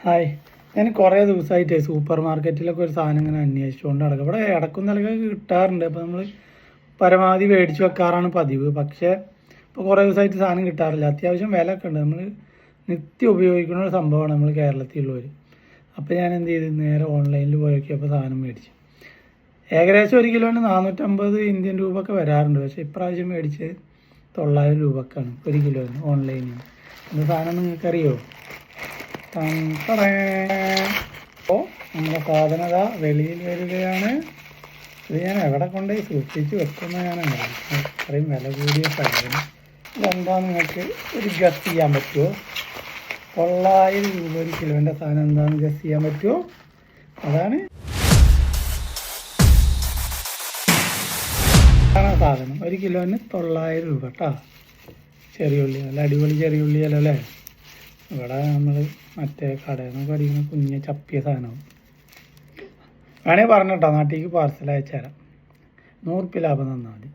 Hi, ഞാൻ കുറേ ദിവസമായിട്ട് സൂപ്പർ മാർക്കറ്റിലൊക്കെ ഒരു സാധനം ഇങ്ങനെ അന്വേഷിച്ചുകൊണ്ട് നടക്കും. ഇവിടെ ഇടക്കും നിലക്കൊക്കെ കിട്ടാറുണ്ട്. അപ്പോൾ നമ്മൾ പരമാവധി മേടിച്ച് വെക്കാറാണ് പതിവ്. പക്ഷേ ഇപ്പോൾ കുറേ ദിവസമായിട്ട് സാധനം കിട്ടാറില്ല. അത്യാവശ്യം വിലയൊക്കെ ഉണ്ട്. നമ്മൾ നിത്യം ഉപയോഗിക്കുന്ന ഒരു സംഭവമാണ് നമ്മൾ കേരളത്തിലുള്ളവർ. അപ്പോൾ ഞാൻ എന്ത് ചെയ്തു, നേരെ ഓൺലൈനിൽ പോയി നോക്കിയപ്പോൾ സാധനം മേടിച്ചു. ഏകദേശം 1 കിലോന് 450 ഇന്ത്യൻ രൂപ ഒക്കെ വരാറുണ്ട്. പക്ഷേ ഇപ്രാവശ്യം മേടിച്ച് 900 രൂപക്കാണ് 1 കിലോന് ഓൺലൈനിൽ. എന്താ സാധനം നിങ്ങൾക്കറിയോ? അപ്പോൾ നമ്മുടെ സാധനത വെളിയിൽ വരികയാണ്. ഇത് ഞാൻ എവിടെ കൊണ്ടുപോയി സൂക്ഷിച്ച് വെക്കുന്ന ഞാനാണ്. അത്രയും വില കൂടിയ സാധനം. ഇതെന്താ നിങ്ങൾക്ക് ഒരു ഗസ് ചെയ്യാൻ പറ്റുമോ? 900 രൂപ 1 കിലോൻ്റെ സാധനം എന്താണെന്ന് ഗസ് ചെയ്യാൻ പറ്റുമോ? അതാണ് സാധനം. 1 കിലോന് 900 രൂപ കേട്ടോ. ചെറിയ ഉള്ളി, നല്ല അടിപൊളി ചെറിയ ഉള്ളിയല്ലോ അല്ലേ. ഇവിടെ നമ്മൾ മറ്റേ കടയിൽ നിന്നൊക്കെ അടിക്കുന്ന കുഞ്ഞ് ചപ്പിയ സാധനവും വേണേൽ പറഞ്ഞിട്ടോ, നാട്ടിലേക്ക് പാർസൽ അയച്ചു തരാം. 100 ലാഭം തന്നാൽ മതി.